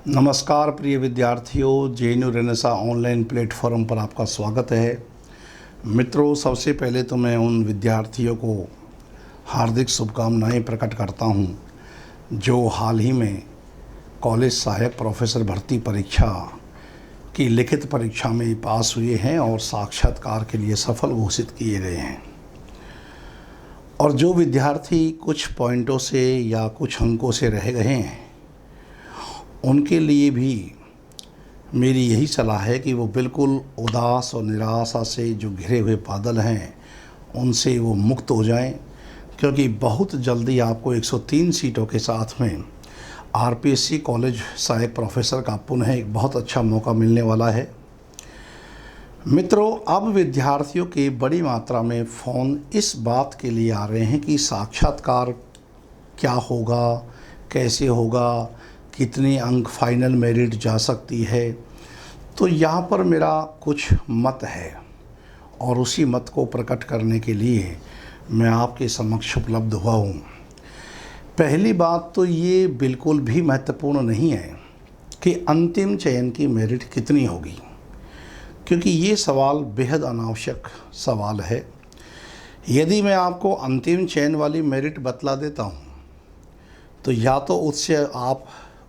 नमस्कार प्रिय विद्यार्थियों, जेएनयू रेनेसा ऑनलाइन प्लेटफॉर्म पर आपका स्वागत है। मित्रों, सबसे पहले तो मैं उन विद्यार्थियों को हार्दिक शुभकामनाएं प्रकट करता हूं जो हाल ही में कॉलेज सहायक प्रोफेसर भर्ती परीक्षा की लिखित परीक्षा में पास हुए हैं और साक्षात्कार के लिए सफल घोषित किए गए हैं। और जो विद्यार्थी कुछ पॉइंटों से या कुछ अंकों से रह गए हैं, उनके लिए भी मेरी यही सलाह है कि वो बिल्कुल उदास और निराशा से जो घिरे हुए बादल हैं उनसे वो मुक्त हो जाएं, क्योंकि बहुत जल्दी आपको 103 सीटों के साथ में आरपीएससी कॉलेज सहायक प्रोफेसर का पुनः एक बहुत अच्छा मौका मिलने वाला है। मित्रों, अब विद्यार्थियों के बड़ी मात्रा में फ़ोन इस बात के लिए आ रहे हैं कि साक्षात्कार क्या होगा, कैसे होगा, कितने अंक फाइनल मेरिट जा सकती है। तो यहाँ पर मेरा कुछ मत है और उसी मत को प्रकट करने के लिए मैं आपके समक्ष उपलब्ध हुआ हूँ। पहली बात तो ये बिल्कुल भी महत्वपूर्ण नहीं है कि अंतिम चयन की मेरिट कितनी होगी, क्योंकि ये सवाल बेहद अनावश्यक सवाल है। यदि मैं आपको अंतिम चयन वाली मेरिट बतला देता हूँ तो या तो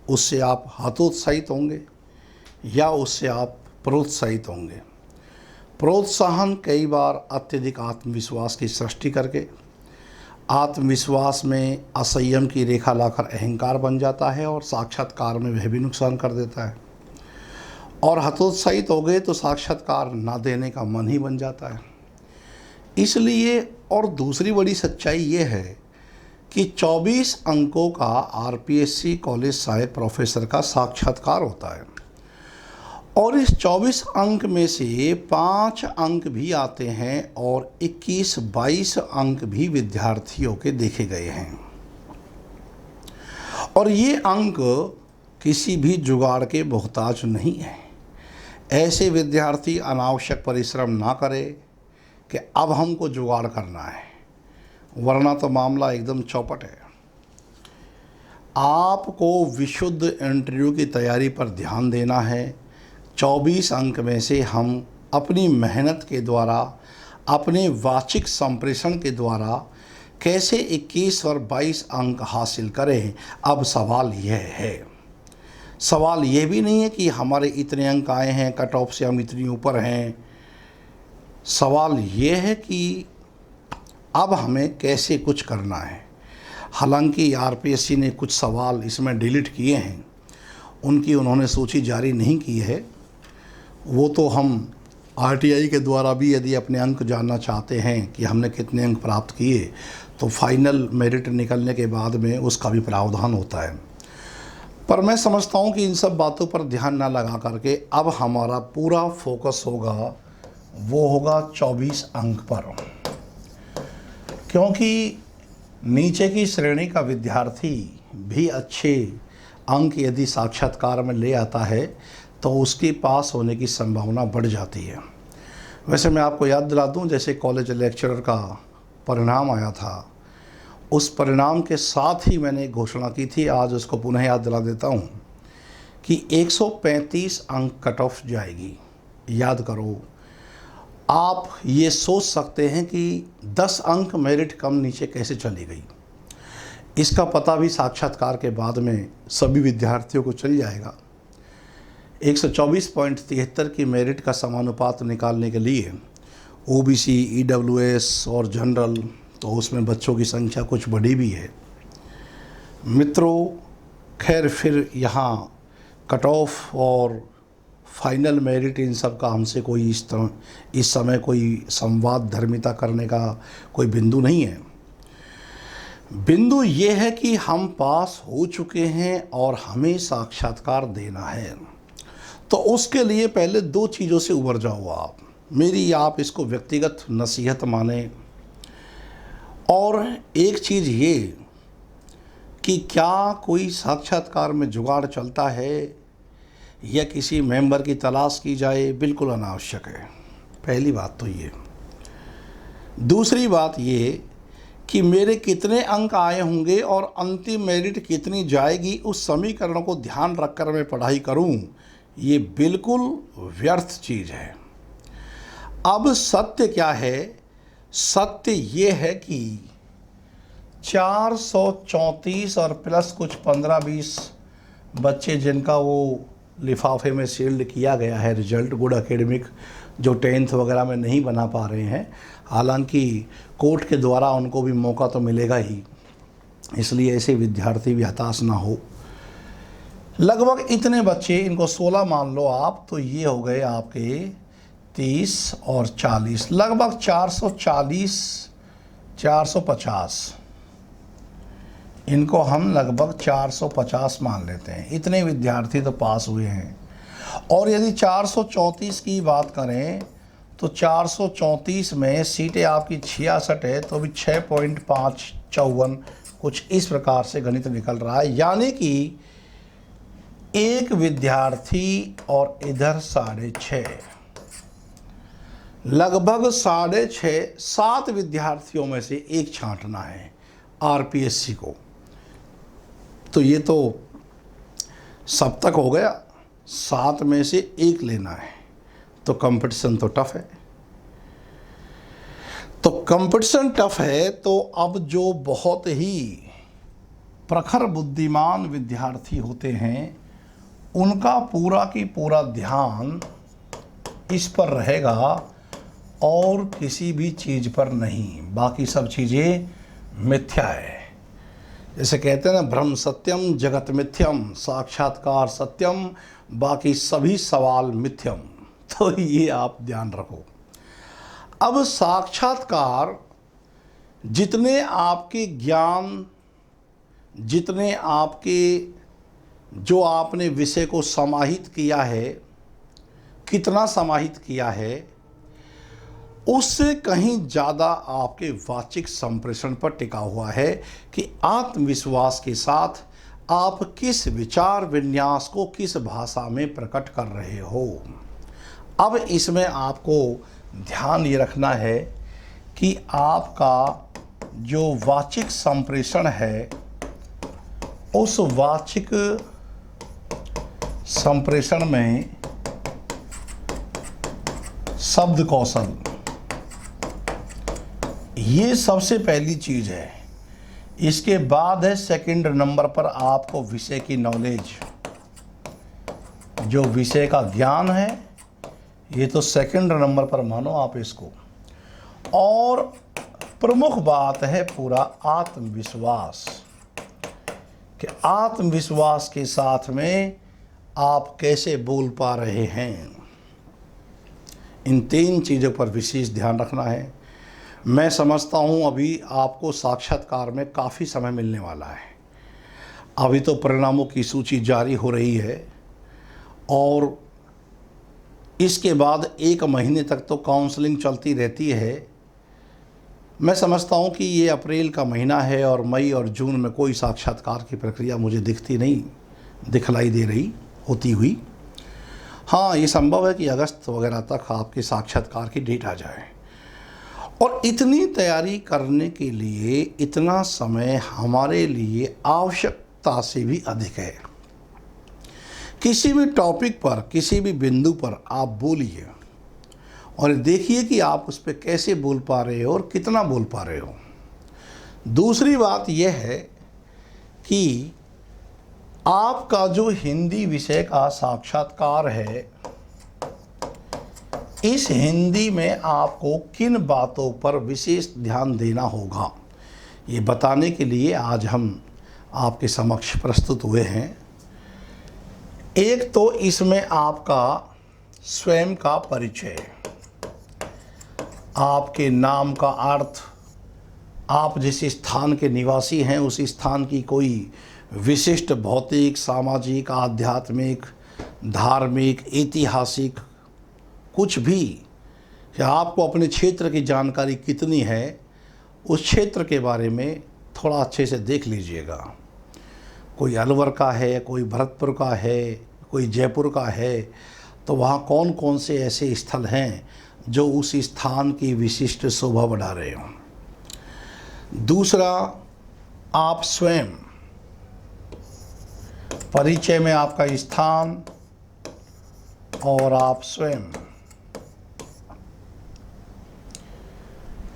उससे आप हतोत्साहित होंगे या उससे आप प्रोत्साहित होंगे। प्रोत्साहन कई बार अत्यधिक आत्मविश्वास की सृष्टि करके आत्मविश्वास में असंयम की रेखा लाकर अहंकार बन जाता है और साक्षात्कार में वह भी नुकसान कर देता है। और हतोत्साहित हो गए तो साक्षात्कार ना देने का मन ही बन जाता है। इसलिए और दूसरी बड़ी सच्चाई ये है कि 24 अंकों का आरपीएससी कॉलेज सहायक प्रोफेसर का साक्षात्कार होता है और इस 24 अंक में से 5 अंक भी आते हैं और 21-22 अंक भी विद्यार्थियों के देखे गए हैं। और ये अंक किसी भी जुगाड़ के मोहताज नहीं है। ऐसे विद्यार्थी अनावश्यक परिश्रम ना करें कि अब हमको जुगाड़ करना है, वरना तो मामला एकदम चौपट है। आपको विशुद्ध इंटरव्यू की तैयारी पर ध्यान देना है। 24 अंक में से हम अपनी मेहनत के द्वारा, अपने वाचिक संप्रेषण के द्वारा कैसे 21 और 22 अंक हासिल करें। अब सवाल यह है, सवाल यह भी नहीं है कि हमारे इतने अंक आए हैं, कट ऑफ से हम इतनी ऊपर हैं। सवाल यह है कि अब हमें कैसे कुछ करना है। हालांकि आरपीएससी ने कुछ सवाल इसमें डिलीट किए हैं, उनकी उन्होंने सूची जारी नहीं की है। वो तो हम आरटीआई के द्वारा भी यदि अपने अंक जानना चाहते हैं कि हमने कितने अंक प्राप्त किए तो फाइनल मेरिट निकलने के बाद में उसका भी प्रावधान होता है। पर मैं समझता हूँ कि इन सब बातों पर ध्यान ना लगा करके अब हमारा पूरा फोकस होगा, वो होगा 24 अंक पर। क्योंकि नीचे की श्रेणी का विद्यार्थी भी अच्छे अंक यदि साक्षात्कार में ले आता है तो उसके पास होने की संभावना बढ़ जाती है। वैसे मैं आपको याद दिला दूं, जैसे कॉलेज लेक्चरर का परिणाम आया था, उस परिणाम के साथ ही मैंने एक घोषणा की थी, आज उसको पुनः याद दिला देता हूं कि 135 अंक कट ऑफ जाएगी। याद करो, आप ये सोच सकते हैं कि 10 अंक मेरिट कम नीचे कैसे चली गई। इसका पता भी साक्षात्कार के बाद में सभी विद्यार्थियों को चल जाएगा। 124.73 की मेरिट का समानुपात निकालने के लिए ओबीसी, ईडब्ल्यूएस और जनरल, तो उसमें बच्चों की संख्या कुछ बढ़ी भी है। मित्रों, खैर फिर यहाँ कट ऑफ और फाइनल मेरिट इन सब का हमसे कोई इस समय कोई संवाद धर्मिता करने का कोई बिंदु नहीं है। बिंदु ये है कि हम पास हो चुके हैं और हमें साक्षात्कार देना है। तो उसके लिए पहले 2 चीज़ों से उबर जाओ आप। मेरी आप इसको व्यक्तिगत नसीहत माने। और एक चीज़ ये कि क्या कोई साक्षात्कार में जुगाड़ चलता है या किसी मेंबर की तलाश की जाए, बिल्कुल अनावश्यक है। पहली बात तो ये। दूसरी बात ये कि मेरे कितने अंक आए होंगे और अंतिम मेरिट कितनी जाएगी, उस समीकरण को ध्यान रखकर मैं पढ़ाई करूं, ये बिल्कुल व्यर्थ चीज़ है। अब सत्य क्या है? सत्य ये है कि 434 और प्लस कुछ 15-20 बच्चे जिनका वो लिफाफे में सील्ड किया गया है रिजल्ट गुड एकेडमिक, जो 10th वगैरह में नहीं बना पा रहे हैं, हालांकि कोर्ट के द्वारा उनको भी मौका तो मिलेगा ही, इसलिए ऐसे विद्यार्थी भी हताश ना हो। लगभग इतने बच्चे, इनको 16 मान लो आप, तो ये हो गए आपके 30 और 40, लगभग 440 450, इनको हम लगभग 450 मान लेते हैं। इतने विद्यार्थी तो पास हुए हैं। और यदि 434 की बात करें तो 434 में सीटें आपकी 66 है, तो भी 6.554 कुछ इस प्रकार से गणित निकल रहा है। यानी कि एक विद्यार्थी और इधर 6.5, लगभग 6.5 7 विद्यार्थियों में से एक छांटना है आरपीएससी को। तो ये तो सब तक हो गया, 7 में से एक लेना है, तो कंपटीशन तो टफ है। तो कंपटीशन टफ है, तो अब जो बहुत ही प्रखर बुद्धिमान विद्यार्थी होते हैं, उनका पूरा की पूरा ध्यान इस पर रहेगा और किसी भी चीज़ पर नहीं। बाकी सब चीज़ें मिथ्या है। जैसे कहते हैं ना, ब्रह्म सत्यम जगत मिथ्यम, साक्षात्कार सत्यम, बाकी सभी सवाल मिथ्यम। तो ये आप ध्यान रखो। अब साक्षात्कार जितने आपके ज्ञान, जितने आपके जो आपने विषय को समाहित किया है, कितना समाहित किया है, उससे कहीं ज़्यादा आपके वाचिक संप्रेषण पर टिका हुआ है कि आत्मविश्वास के साथ आप किस विचार विन्यास को किस भाषा में प्रकट कर रहे हो। अब इसमें आपको ध्यान ये रखना है कि आपका जो वाचिक संप्रेषण है, उस वाचिक संप्रेषण में शब्द कौशल, ये सबसे पहली चीज़ है। इसके बाद है सेकंड नंबर पर आपको विषय की नॉलेज, जो विषय का ज्ञान है, ये तो सेकंड नंबर पर मानो आप इसको। और प्रमुख बात है पूरा आत्मविश्वास, कि आत्मविश्वास के साथ में आप कैसे बोल पा रहे हैं। इन 3 चीज़ों पर विशेष ध्यान रखना है। मैं समझता हूँ अभी आपको साक्षात्कार में काफ़ी समय मिलने वाला है। अभी तो परिणामों की सूची जारी हो रही है और इसके बाद 1 महीने तक तो काउंसलिंग चलती रहती है। मैं समझता हूँ कि ये अप्रैल का महीना है और मई और जून में कोई साक्षात्कार की प्रक्रिया मुझे दिखलाई दे रही होती हुई। हाँ, ये संभव है कि अगस्त वगैरह तक आपके साक्षात्कार की डेट आ जाए। और इतनी तैयारी करने के लिए इतना समय हमारे लिए आवश्यकता से भी अधिक है। किसी भी टॉपिक पर, किसी भी बिंदु पर आप बोलिए और देखिए कि आप उस पर कैसे बोल पा रहे हो और कितना बोल पा रहे हो। दूसरी बात यह है कि आपका जो हिंदी विषय का साक्षात्कार है, इस हिंदी में आपको किन बातों पर विशेष ध्यान देना होगा, ये बताने के लिए आज हम आपके समक्ष प्रस्तुत हुए हैं। एक तो इसमें आपका स्वयं का परिचय, आपके नाम का अर्थ, आप जिस स्थान के निवासी हैं उस स्थान की कोई विशिष्ट भौतिक, सामाजिक, आध्यात्मिक, धार्मिक, ऐतिहासिक कुछ भी, कि आपको अपने क्षेत्र की जानकारी कितनी है, उस क्षेत्र के बारे में थोड़ा अच्छे से देख लीजिएगा। कोई अलवर का है, कोई भरतपुर का है, कोई जयपुर का है, तो वहाँ कौन कौन से ऐसे स्थल हैं जो उस स्थान की विशिष्ट शोभा बढ़ा रहे हों। दूसरा, आप स्वयं, परिचय में आपका स्थान और आप स्वयं।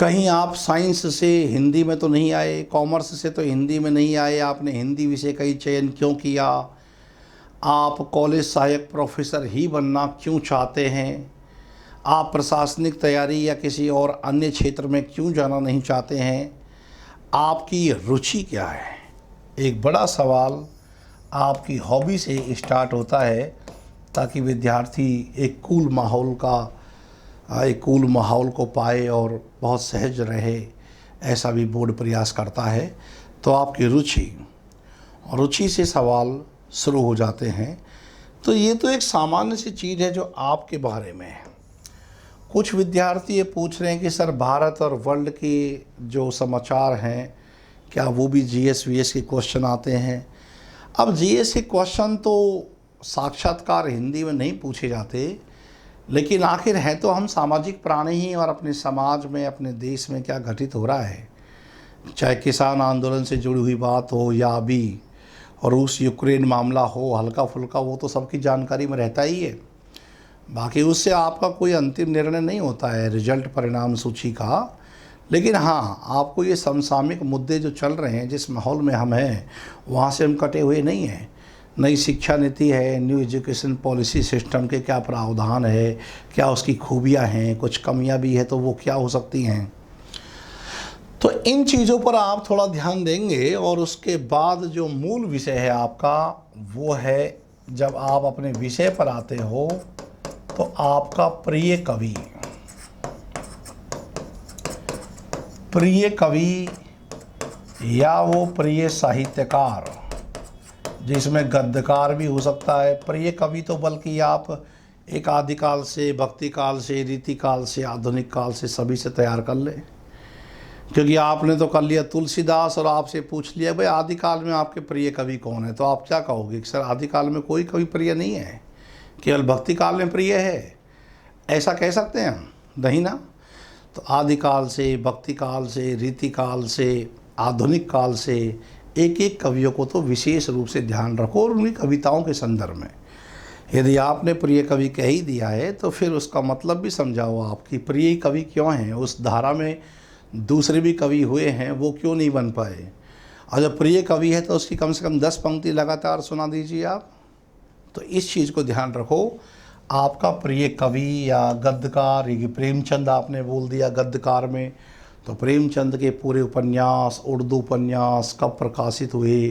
कहीं आप साइंस से हिंदी में तो नहीं आए, कॉमर्स से तो हिंदी में नहीं आए, आपने हिंदी विषय का ही चयन क्यों किया? आप कॉलेज सहायक प्रोफेसर ही बनना क्यों चाहते हैं? आप प्रशासनिक तैयारी या किसी और अन्य क्षेत्र में क्यों जाना नहीं चाहते हैं? आपकी रुचि क्या है? एक बड़ा सवाल आपकी हॉबी से स्टार्ट होता है, ताकि विद्यार्थी एक कूल माहौल को पाए और बहुत सहज रहे, ऐसा भी बोर्ड प्रयास करता है। तो आपकी रुचि से सवाल शुरू हो जाते हैं। तो ये तो एक सामान्य सी चीज़ है जो आपके बारे में है। कुछ विद्यार्थी ये पूछ रहे हैं कि सर, भारत और वर्ल्ड के जो समाचार हैं, क्या वो भी जीएस वीएस के क्वेश्चन आते हैं? अब जीएस के क्वेश्चन तो साक्षात्कार हिंदी में नहीं पूछे जाते, लेकिन आखिर है तो हम सामाजिक प्राणी ही, और अपने समाज में, अपने देश में क्या घटित हो रहा है, चाहे किसान आंदोलन से जुड़ी हुई बात हो या अभी रूस यूक्रेन मामला हो, हल्का फुल्का, वो तो सबकी जानकारी में रहता ही है। बाकी उससे आपका कोई अंतिम निर्णय नहीं होता है रिजल्ट परिणाम सूची का। लेकिन हाँ, आपको ये समसामयिक मुद्दे जो चल रहे हैं, जिस माहौल में हम हैं, वहाँ से हम कटे हुए नहीं हैं। नई शिक्षा नीति है, न्यू एजुकेशन पॉलिसी सिस्टम के क्या प्रावधान है, क्या उसकी खूबियाँ हैं, कुछ कमियाँ भी है तो वो क्या हो सकती हैं। तो इन चीज़ों पर आप थोड़ा ध्यान देंगे। और उसके बाद जो मूल विषय है आपका, वो है, जब आप अपने विषय पर आते हो तो आपका प्रिय कवि या वो प्रिय साहित्यकार, जिसमें गद्यकार भी हो सकता है। प्रिय कवि तो बल्कि आप एक आदिकाल से, भक्ति काल से, रीति काल से, आधुनिक काल से, सभी से तैयार कर लें। क्योंकि आपने तो कर लिया तुलसीदास और आपसे पूछ लिया भाई आदिकाल में आपके प्रिय कवि कौन है, तो आप क्या कहोगे कि सर आदिकाल में कोई कवि प्रिय नहीं है, केवल भक्ति काल में प्रिय है, ऐसा कह सकते हैं हम? नहीं ना। तो आदिकाल से, भक्ति काल से, रीति काल से, आधुनिक काल से एक एक कवियों को तो विशेष रूप से ध्यान रखो, और उनकी कविताओं के संदर्भ में यदि आपने प्रिय कवि कह ही दिया है तो फिर उसका मतलब भी समझाओ आपकी प्रिय कवि क्यों हैं। उस धारा में दूसरे भी कवि हुए हैं, वो क्यों नहीं बन पाए? और जब प्रिय कवि है तो उसकी कम से कम 10 पंक्ति लगातार सुना दीजिए आप। तो इस चीज़ को ध्यान रखो। आपका प्रिय कवि या गद्यकार, ये प्रेमचंद आपने बोल दिया गद्यकार में, तो प्रेमचंद के पूरे उपन्यास, उर्दू उपन्यास कब प्रकाशित हुए,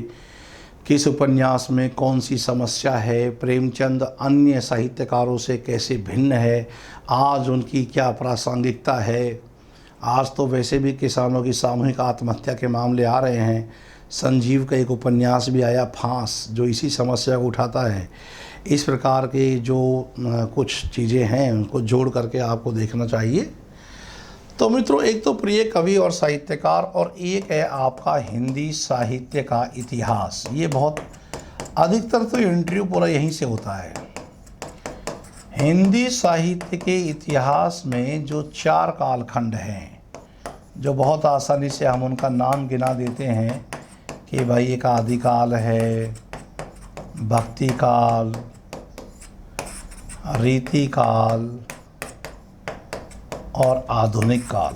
किस उपन्यास में कौन सी समस्या है, प्रेमचंद अन्य साहित्यकारों से कैसे भिन्न है, आज उनकी क्या प्रासंगिकता है। आज तो वैसे भी किसानों की सामूहिक आत्महत्या के मामले आ रहे हैं। संजीव का एक उपन्यास भी आया, फांस, जो इसी समस्या को उठाता है। इस प्रकार के जो कुछ चीज़ें हैं, उनको जोड़ करके आपको देखना चाहिए। तो मित्रों, एक तो प्रिय कवि और साहित्यकार, और एक है आपका हिंदी साहित्य का इतिहास। ये बहुत अधिकतर तो इंटरव्यू पूरा यहीं से होता है। हिंदी साहित्य के इतिहास में जो 4 कालखंड हैं, जो बहुत आसानी से हम उनका नाम गिना देते हैं कि भाई एक आदिकाल है, भक्ति काल, रीति काल और आधुनिक काल।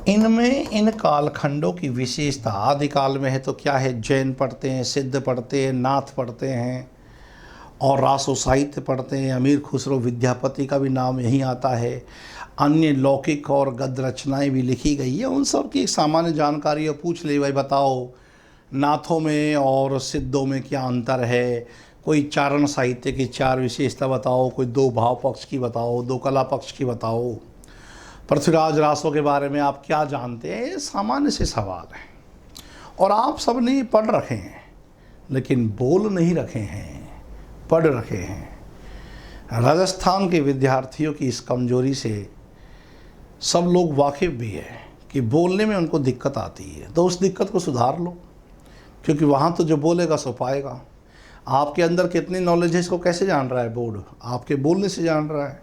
इनमें इन कालखंडों की विशेषता, आदिकाल में है तो क्या है, जैन पढ़ते हैं, सिद्ध पढ़ते हैं, नाथ पढ़ते हैं और रासो साहित्य पढ़ते हैं। अमीर खुसरो विद्यापति का भी नाम यहीं आता है। अन्य लौकिक और गद्य रचनाएँ भी लिखी गई है, उन सब की एक सामान्य जानकारी और पूछ ले भाई बताओ नाथों में और सिद्धों में क्या अंतर है, कोई चारण साहित्य की 4 विशेषता बताओ, कोई 2 भाव पक्ष की बताओ, 2 कला पक्ष की बताओ, पृथ्वीराज रासों के बारे में आप क्या जानते हैं। ये सामान्य से सवाल है और आप सब ने पढ़ रखे हैं, लेकिन बोल नहीं रखे हैं, पढ़ रखे हैं। राजस्थान के विद्यार्थियों की इस कमजोरी से सब लोग वाकिफ़ भी है कि बोलने में उनको दिक्कत आती है। तो उस दिक्कत को सुधार लो, क्योंकि वहाँ तो जो बोलेगा सो पाएगा। आपके अंदर कितनी नॉलेज है इसको कैसे जान रहा है बोर्ड? आपके बोलने से जान रहा है।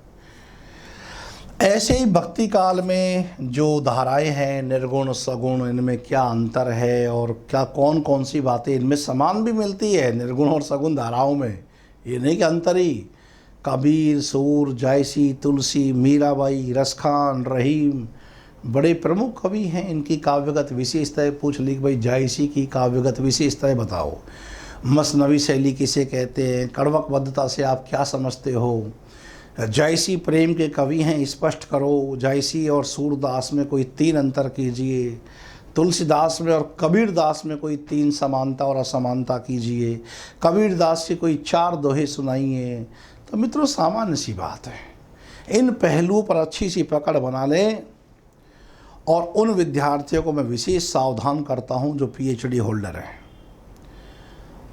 ऐसे ही भक्ति काल में जो धाराएं हैं निर्गुण सगुण, इनमें क्या अंतर है और क्या कौन कौन सी बातें इनमें समान भी मिलती है निर्गुण और सगुण धाराओं में। ये नहीं कि अंतर ही। कबीर, सूर, जायसी, तुलसी, मीराबाई, रसखान, रहीम बड़े प्रमुख कवि हैं। इनकी काव्यगत विशेषताएं पूछ ली भाई जायसी की काव्यगत विशेषताएं बताओ, मसनवी शैली किसे कहते हैं, कड़वकबद्धता से आप क्या समझते हो, जायसी प्रेम के कवि हैं स्पष्ट करो, जायसी और सूरदास में कोई 3 अंतर कीजिए, तुलसीदास में और कबीरदास में कोई 3 समानता और असमानता कीजिए, कबीरदास की कोई 4 दोहे सुनाइए। तो मित्रों सामान्य सी बात है। इन पहलुओं पर अच्छी सी पकड़ बना लें। और उन विद्यार्थियों को मैं विशेष सावधान करता हूं जो पीएचडी होल्डर हैं,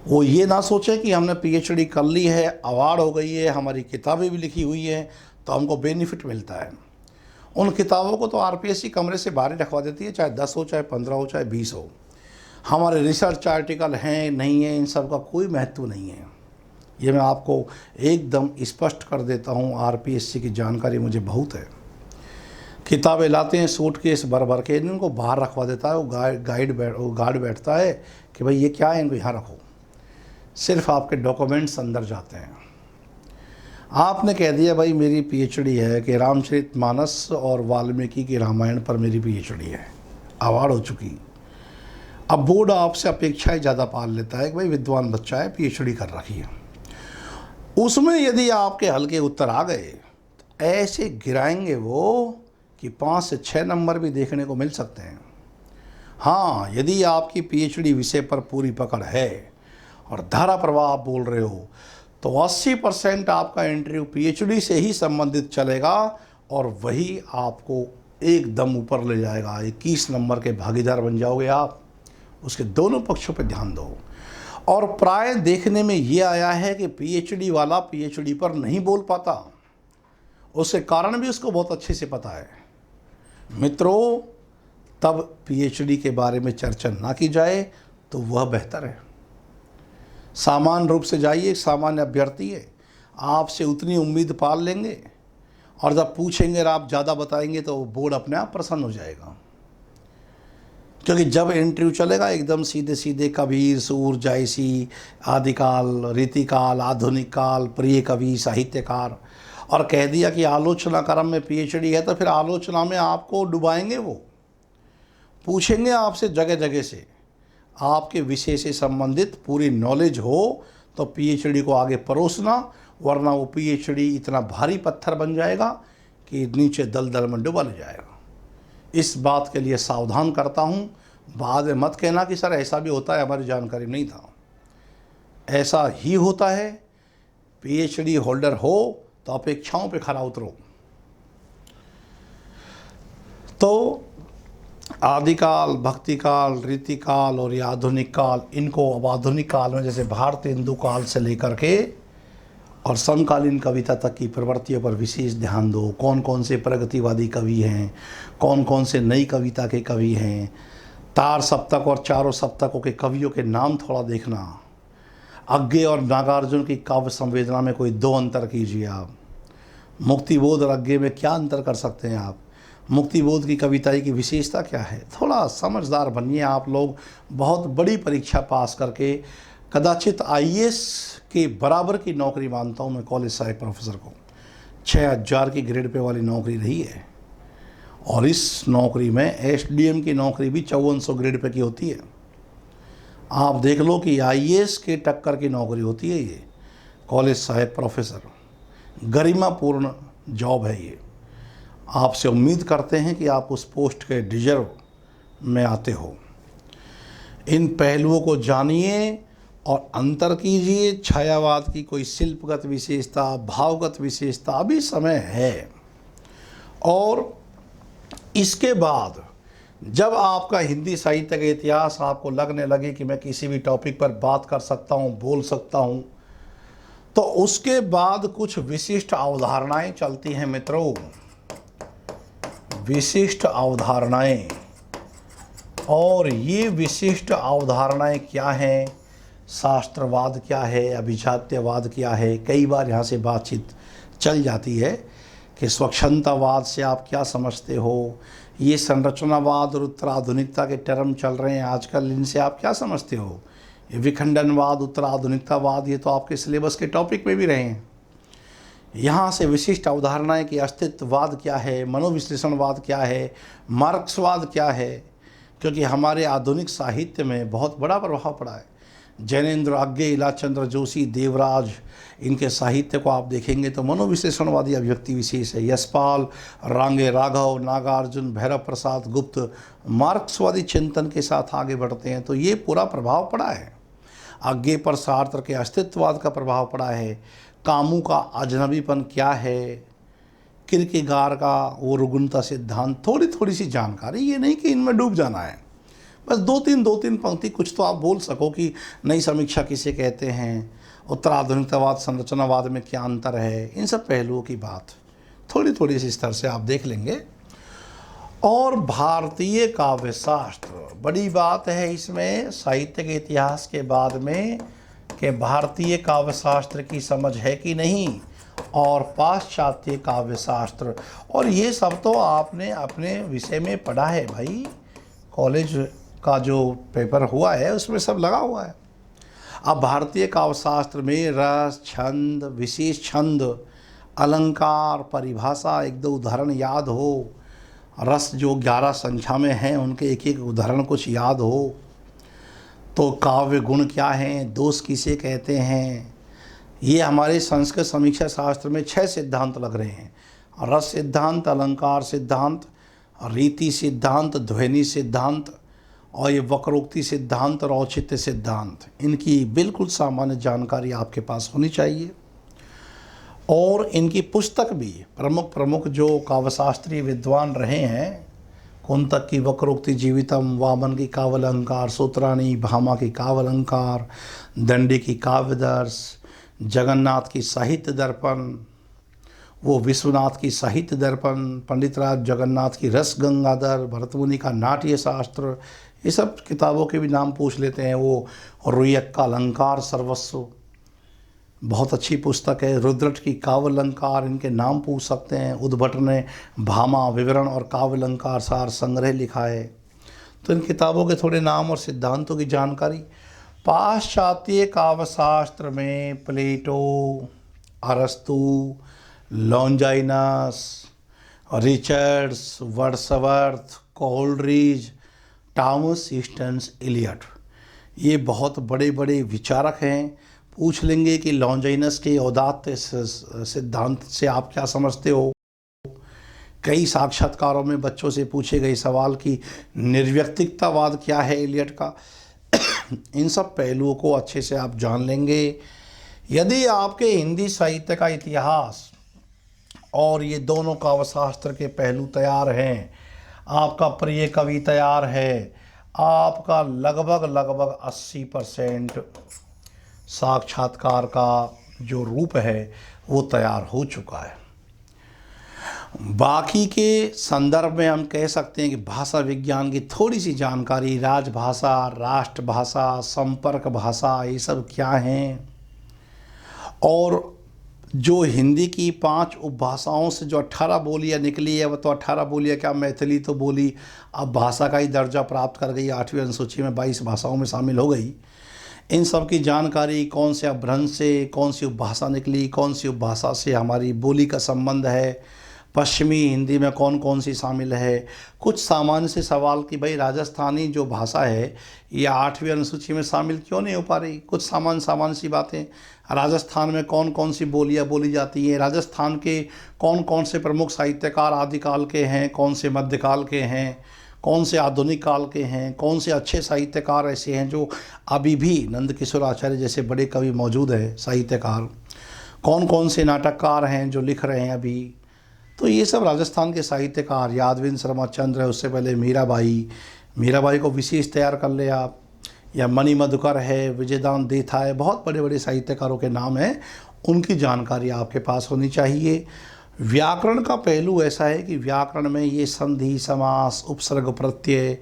वो ये ना सोचे कि हमने पीएचडी कर ली है, अवार्ड हो गई है, हमारी किताबें भी लिखी हुई है तो हमको बेनिफिट मिलता है। उन किताबों को तो आरपीएससी कमरे से बाहर रखवा देती है, चाहे 10 हो, चाहे 15 हो, चाहे 20 हो। हमारे रिसर्च आर्टिकल हैं नहीं है, इन सब का कोई महत्व नहीं है। ये मैं आपको एकदम स्पष्ट कर देता हूँ। आरपीएससी की जानकारी मुझे बहुत है। किताबें लाते हैं सूटकेस भर भर के, इनको बाहर रखवा देता है। वो गार्ड बैठता है कि भाई ये क्या है, इनको यहाँ रखो। सिर्फ आपके डॉक्यूमेंट्स अंदर जाते हैं। आपने कह दिया भाई मेरी पीएचडी है कि रामचरितमानस और वाल्मीकि की रामायण पर मेरी पीएचडी है, अवार्ड हो चुकी। अब बोर्ड आपसे अपेक्षाएं ज़्यादा पाल लेता है कि भाई विद्वान बच्चा है, पीएचडी कर रखी है। उसमें यदि आपके हल्के उत्तर आ गए तो ऐसे गिराएंगे वो कि 5 से 6 नंबर भी देखने को मिल सकते हैं। हाँ, यदि आपकी पीएचडी विषय पर पूरी पकड़ है और धारा प्रवाह आप बोल रहे हो तो 80% आपका इंटरव्यू पीएचडी से ही संबंधित चलेगा और वही आपको एकदम ऊपर ले जाएगा। 21 नंबर के भागीदार बन जाओगे आप। उसके दोनों पक्षों पे ध्यान दो। और प्राय देखने में ये आया है कि पीएचडी वाला पीएचडी पर नहीं बोल पाता, उसके कारण भी उसको बहुत अच्छे से पता है। मित्रों, तब पीएचडी के बारे में चर्चा ना की जाए तो वह बेहतर है। सामान्य रूप से जाइए, सामान्य अभ्यर्थी है, आपसे उतनी उम्मीद पाल लेंगे और जब पूछेंगे और आप ज़्यादा बताएंगे तो बोर्ड अपने आप प्रसन्न हो जाएगा। क्योंकि जब इंटरव्यू चलेगा एकदम सीधे सीधे कबीर, सूर, जायसी, आदिकाल, रीतिकाल, आधुनिक काल, प्रिय कवि, साहित्यकार, और कह दिया कि आलोचना क्रम में पीएचडी है, तो फिर आलोचना में आपको डुबाएंगे। वो पूछेंगे आपसे जगह जगह से, आपके विषय से संबंधित पूरी नॉलेज हो तो पीएचडी को आगे परोसना, वरना वो पीएचडी इतना भारी पत्थर बन जाएगा कि नीचे दलदल में डुबा ले जाएगा। इस बात के लिए सावधान करता हूँ। बाद में मत कहना कि सर ऐसा भी होता है, हमारी जानकारी नहीं था। ऐसा ही होता है। पीएचडी होल्डर हो तो अपेक्षाओं पे खरा उतरो। तो आदिकाल, भक्तिकाल, रीतिकाल और ये आधुनिक काल, इनको अब आधुनिक काल में जैसे भारतीय हिंदू काल से लेकर के और समकालीन कविता तक की प्रवृत्तियों पर विशेष ध्यान दो। कौन कौन से प्रगतिवादी कवि हैं, कौन कौन से नई कविता के कवि हैं। तार सप्तक और चारों सप्तकों के कवियों के नाम थोड़ा देखना। अज्ञे और नागार्जुन की काव्य संवेदना में कोई 2 अंतर कीजिए आप। मुक्तिबोध और अज्ञे में क्या अंतर कर सकते हैं आप। मुक्तिबोध की कविताई की विशेषता क्या है। थोड़ा समझदार बनिए आप लोग। बहुत बड़ी परीक्षा पास करके कदाचित आईएएस के बराबर की नौकरी मानता हूँ मैं कॉलेज सहायक प्रोफेसर को। 6000 की ग्रेड पे वाली नौकरी रही है और इस नौकरी में एसडीएम की नौकरी भी 5400 ग्रेड पे की होती है। आप देख लो कि आईएएस के टक्कर की नौकरी होती है ये कॉलेज सहायक प्रोफेसर। गरिमापूर्ण जॉब है ये। आपसे उम्मीद करते हैं कि आप उस पोस्ट के डिजर्व में आते हो। इन पहलुओं को जानिए और अंतर कीजिए। छायावाद की कोई शिल्पगत विशेषता, भावगत विशेषता, अभी समय है। और इसके बाद जब आपका हिंदी साहित्य का इतिहास आपको लगने लगे कि मैं किसी भी टॉपिक पर बात कर सकता हूँ, बोल सकता हूँ, तो उसके बाद कुछ विशिष्ट अवधारणाएं चलती हैं मित्रों। विशिष्ट अवधारणाएं। और ये विशिष्ट अवधारणाएं क्या हैं, शास्त्रवाद क्या है, अभिजात्यवाद क्या है। कई बार यहाँ से बातचीत चल जाती है कि स्वच्छंदतावाद से आप क्या समझते हो, ये संरचनावाद और उत्तराधुनिकता के टर्म चल रहे हैं आजकल, इनसे आप क्या समझते हो, ये विखंडनवाद, उत्तराधुनिकतावाद, ये तो आपके सिलेबस के टॉपिक में भी रहे हैं। यहाँ से विशिष्ट अवधारणाएं कि अस्तित्ववाद क्या है, मनोविश्लेषणवाद क्या है, मार्क्सवाद क्या है, क्योंकि हमारे आधुनिक साहित्य में बहुत बड़ा प्रभाव पड़ा है। जैनेन्द्र अज्ञे, इलाचंद्र जोशी, देवराज, इनके साहित्य को आप देखेंगे तो मनोविश्लेषणवादी अभिव्यक्ति विशेष है। यशपाल, रांगे राघव, नागार्जुन, भैरव प्रसाद गुप्त मार्क्सवादी चिंतन के साथ आगे बढ़ते हैं, तो ये पूरा प्रभाव पड़ा है। अज्ञे पर सार्त्र के अस्तित्ववाद का प्रभाव पड़ा है। कामू का अजनबीपन क्या है, किरकेगार का वो रुग्णता सिद्धांत, थोड़ी थोड़ी सी जानकारी, ये नहीं कि इनमें डूब जाना है, बस दो तीन पंक्ति कुछ तो आप बोल सको कि नई समीक्षा किसे कहते हैं, उत्तराधुनिकतावाद संरचनावाद में क्या अंतर है, इन सब पहलुओं की बात थोड़ी थोड़ी सी स्तर से आप देख लेंगे। और भारतीय काव्यशास्त्र, बड़ी बात है इसमें साहित्य के इतिहास के बाद में कि भारतीय काव्यशास्त्र की समझ है कि नहीं, और पाश्चात्य काव्यशास्त्र, और ये सब तो आपने अपने विषय में पढ़ा है भाई, कॉलेज का जो पेपर हुआ है उसमें सब लगा हुआ है। अब भारतीय काव्यशास्त्र में रस, छंद, विशेष छंद, अलंकार, परिभाषा, एक दो उदाहरण याद हो, रस जो 11 संख्या में हैं उनके एक एक उदाहरण कुछ याद हो, तो काव्य गुण क्या हैं, दोष किसे कहते हैं, ये हमारे संस्कृत समीक्षा शास्त्र में 6 सिद्धांत लग रहे हैं। रस सिद्धांत, अलंकार सिद्धांत, रीति सिद्धांत, ध्वनि सिद्धांत, और ये वक्रोक्ति सिद्धांत और औचित्य सिद्धांत, इनकी बिल्कुल सामान्य जानकारी आपके पास होनी चाहिए। और इनकी पुस्तक भी प्रमुख जो काव्यशास्त्रीय विद्वान रहे हैं, कुंतक की वक्रोक्ति जीवितम, वामन की काव्यालंकार, सूत्राणी, भामा की काव्यालंकार, दंडी की काव्यदर्श, जगन्नाथ की साहित्य दर्पण, वो विश्वनाथ की साहित्य दर्पण, पंडितराज जगन्नाथ की रस गंगाधर, भरतमुनि का नाट्य शास्त्र, ये सब किताबों के भी नाम पूछ लेते हैं। वो रुयक का अलंकार सर्वस्व, बहुत अच्छी पुस्तक है। रुद्रट की काव्यालंकार, इनके नाम पूछ सकते हैं। उद्भट ने भामा विवरण और काव्यालंकार सार संग्रह लिखा है, तो इन किताबों के थोड़े नाम और सिद्धांतों की जानकारी। पाश्चात्य काव्यशास्त्र में प्लेटो, अरस्तु, Longinus, Richards, Wordsworth, Coleridge, Thomas Stearns Eliot, ये बहुत बड़े बड़े विचारक हैं। पूछ लेंगे कि लॉन्जाइनस के औदात्य सिद्धांत से आप क्या समझते हो। कई साक्षात्कारों में बच्चों से पूछे गए सवाल कि निर्व्यक्तिकतावाद क्या है इलियट का। इन सब पहलुओं को अच्छे से आप जान लेंगे। यदि आपके हिंदी साहित्य का इतिहास और ये दोनों काव्यशास्त्र के पहलू तैयार हैं, आपका प्रिय कवि तैयार है, आपका लगभग 80% साक्षात्कार का जो रूप है वो तैयार हो चुका है। बाकी के संदर्भ में हम कह सकते हैं कि भाषा विज्ञान की थोड़ी सी जानकारी, राजभाषा, राष्ट्रभाषा, संपर्क भाषा, ये सब क्या हैं, और जो हिंदी की 5 उपभाषाओं से जो 18 बोलियाँ निकली है, वो तो 18 बोलियाँ क्या, मैथिली तो बोली अब भाषा का ही दर्जा प्राप्त कर गई, 8वीं अनुसूची में 22 भाषाओं में शामिल हो गई। इन सब की जानकारी, कौन से अपभ्रंश से कौन सी उपभाषा निकली, कौन सी उपभाषा से हमारी बोली का संबंध है, पश्चिमी हिंदी में कौन कौन सी शामिल है। कुछ सामान्य से सवाल कि भाई राजस्थानी जो भाषा है ये 8वीं अनुसूची में शामिल क्यों नहीं हो पा रही, कुछ सामान्य सी बातें। राजस्थान में कौन कौन सी बोलियाँ बोली जाती हैं, राजस्थान के कौन कौन से प्रमुख साहित्यकार आदिकाल के हैं, कौन से मध्यकाल के हैं, कौन से आधुनिक काल के हैं, कौन से अच्छे साहित्यकार ऐसे हैं जो अभी भी, नंद किशोर आचार्य जैसे बड़े कवि मौजूद हैं साहित्यकार, कौन कौन से नाटककार हैं जो लिख रहे हैं अभी। तो ये सब राजस्थान के साहित्यकार, यादविंद शर्मा चंद्र है, उससे पहले मीराबाई को विशेष तैयार कर ले आप, या मणि मधुकर है, विजयदान देथा है, बहुत बड़े बड़े साहित्यकारों के नाम हैं, उनकी जानकारी आपके पास होनी चाहिए। व्याकरण का पहलू ऐसा है कि व्याकरण में ये संधि, समास, उपसर्ग, प्रत्यय,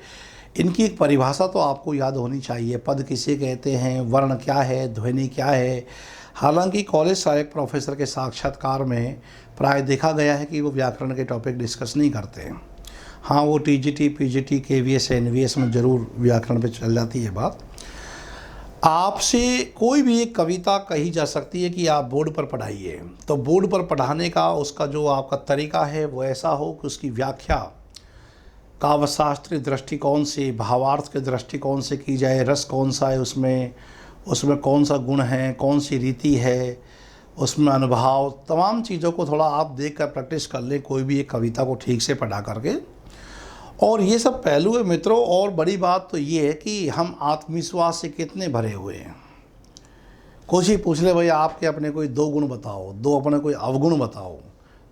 इनकी एक परिभाषा तो आपको याद होनी चाहिए। पद किसे कहते हैं, वर्ण क्या है, ध्वनि क्या है, हालांकि कॉलेज सहायक प्रोफेसर के साक्षात्कार में प्राय देखा गया है कि वो व्याकरण के टॉपिक डिस्कस नहीं करते हैं। हाँ, वो टीजीटी, पीजीटी, केवीएस, एनवीएस में ज़रूर व्याकरण पे चल जाती है बात। आपसे कोई भी एक कविता कही जा सकती है कि आप बोर्ड पर पढ़ाइए, तो बोर्ड पर पढ़ाने का उसका जो आपका तरीका है वो ऐसा हो कि उसकी व्याख्या काव्यशास्त्रीय दृष्टिकोण से, भावार्थ के दृष्टिकोण से की जाए। रस कौन सा है उसमें कौन सा गुण है, कौन सी रीति है, उसमें अनुभाव, तमाम चीज़ों को थोड़ा आप देख कर प्रैक्टिस कर लें कोई भी एक कविता को ठीक से पढ़ा करके। और ये सब पहलू है मित्रों। और बड़ी बात तो ये है कि हम आत्मविश्वास से कितने भरे हुए हैं। कुछ ही पूछ ले भाई आपके अपने कोई 2 गुण बताओ, 2 अपने कोई अवगुण बताओ,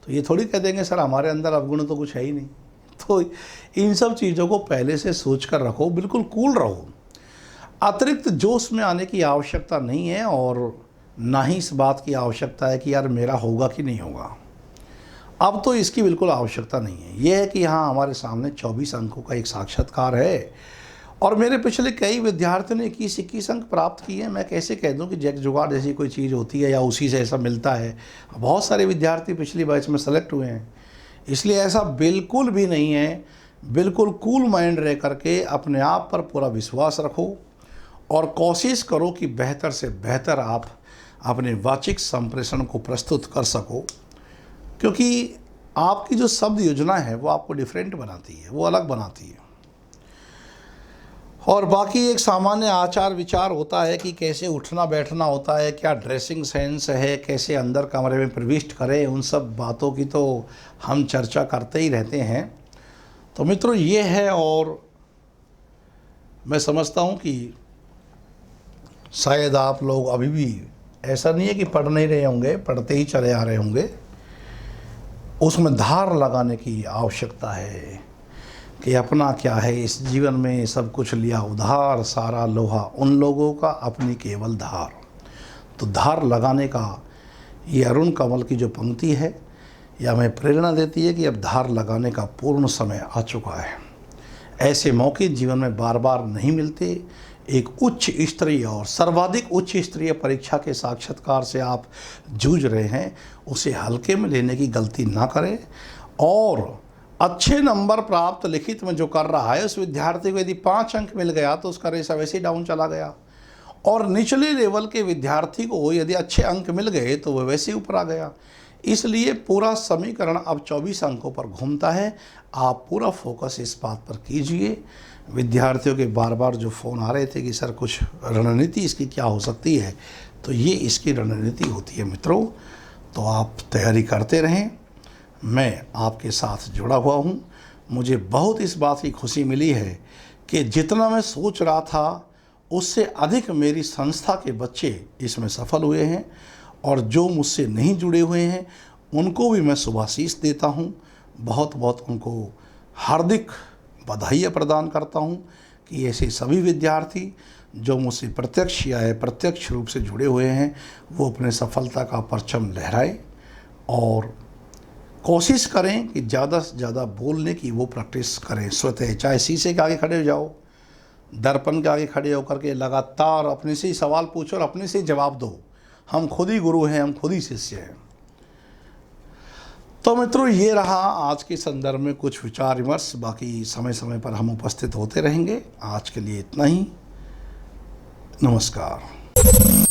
तो ये थोड़ी कह देंगे सर हमारे अंदर अवगुण तो कुछ है ही नहीं। तो इन सब चीज़ों को पहले से सोच कर रखो, बिल्कुल कूल रहो। अतिरिक्त जोश में आने की आवश्यकता नहीं है और ना ही इस बात की आवश्यकता है कि यार मेरा होगा कि नहीं होगा। अब तो इसकी बिल्कुल आवश्यकता नहीं है। यह है कि हाँ, हमारे सामने 24 अंकों का एक साक्षात्कार है और मेरे पिछले कई विद्यार्थियों ने 21 अंक प्राप्त किए हैं। मैं कैसे कह दूं कि जग जुगाड़ जैसी कोई चीज़ होती है या उसी से ऐसा मिलता है। बहुत सारे विद्यार्थी पिछली बैच में सेलेक्ट हुए हैं, इसलिए ऐसा बिल्कुल भी नहीं है। बिल्कुल कूल माइंड रह करके अपने आप पर पूरा विश्वास रखो और कोशिश करो कि बेहतर से बेहतर आप अपने वाचिक संप्रेषण को प्रस्तुत कर सको, क्योंकि आपकी जो शब्द योजना है वो आपको डिफरेंट बनाती है, वो अलग बनाती है। और बाकी एक सामान्य आचार विचार होता है कि कैसे उठना बैठना होता है, क्या ड्रेसिंग सेंस है, कैसे अंदर कमरे में प्रविष्ट करें, उन सब बातों की तो हम चर्चा करते ही रहते हैं। तो मित्रों ये है, और मैं समझता हूँ कि शायद आप लोग अभी भी, ऐसा नहीं है कि पढ़ नहीं रहे होंगे, पढ़ते ही चले आ रहे होंगे। उसमें धार लगाने की आवश्यकता है कि अपना क्या है इस जीवन में, सब कुछ लिया उधार, सारा लोहा उन लोगों का, अपनी केवल धार। तो धार लगाने का ये अरुण कमल की जो पंक्ति है यह हमें प्रेरणा देती है कि अब धार लगाने का पूर्ण समय आ चुका है। ऐसे मौके जीवन में बार बार नहीं मिलते। एक उच्च स्तरीय और सर्वाधिक उच्च स्तरीय परीक्षा के साक्षात्कार से आप जूझ रहे हैं, उसे हल्के में लेने की गलती ना करें। और अच्छे नंबर प्राप्त लिखित में जो कर रहा है उस विद्यार्थी को यदि 5 अंक मिल गया तो उसका रेशा वैसे ही डाउन चला गया, और निचले लेवल के विद्यार्थी को यदि अच्छे अंक मिल गए तो वह वैसे ही ऊपर आ गया। इसलिए पूरा समीकरण अब 24 अंकों पर घूमता है। आप पूरा फोकस इस बात पर कीजिए। विद्यार्थियों के बार बार जो फ़ोन आ रहे थे कि सर कुछ रणनीति इसकी क्या हो सकती है, तो ये इसकी रणनीति होती है मित्रों। तो आप तैयारी करते रहें, मैं आपके साथ जुड़ा हुआ हूँ। मुझे बहुत इस बात की खुशी मिली है कि जितना मैं सोच रहा था उससे अधिक मेरी संस्था के बच्चे इसमें सफल हुए हैं, और जो मुझसे नहीं जुड़े हुए हैं उनको भी मैं शुभाशीष देता हूँ। बहुत बहुत उनको हार्दिक बधाइयाँ प्रदान करता हूँ कि ऐसे सभी विद्यार्थी जो मुझसे प्रत्यक्ष या अप्रत्यक्ष रूप से जुड़े हुए हैं वो अपने सफलता का परचम लहराएं और कोशिश करें कि ज़्यादा से ज़्यादा बोलने की वो प्रैक्टिस करें स्वतः। चाहे शीशे के आगे खड़े हो जाओ, दर्पण के आगे खड़े होकर के लगातार अपने से ही सवाल पूछो और अपने से ही जवाब दो। हम खुद ही गुरु हैं, हम खुद ही शिष्य हैं। तो मित्रों ये रहा आज के संदर्भ में कुछ विचार विमर्श। बाकी समय समय पर हम उपस्थित होते रहेंगे। आज के लिए इतना ही। नमस्कार।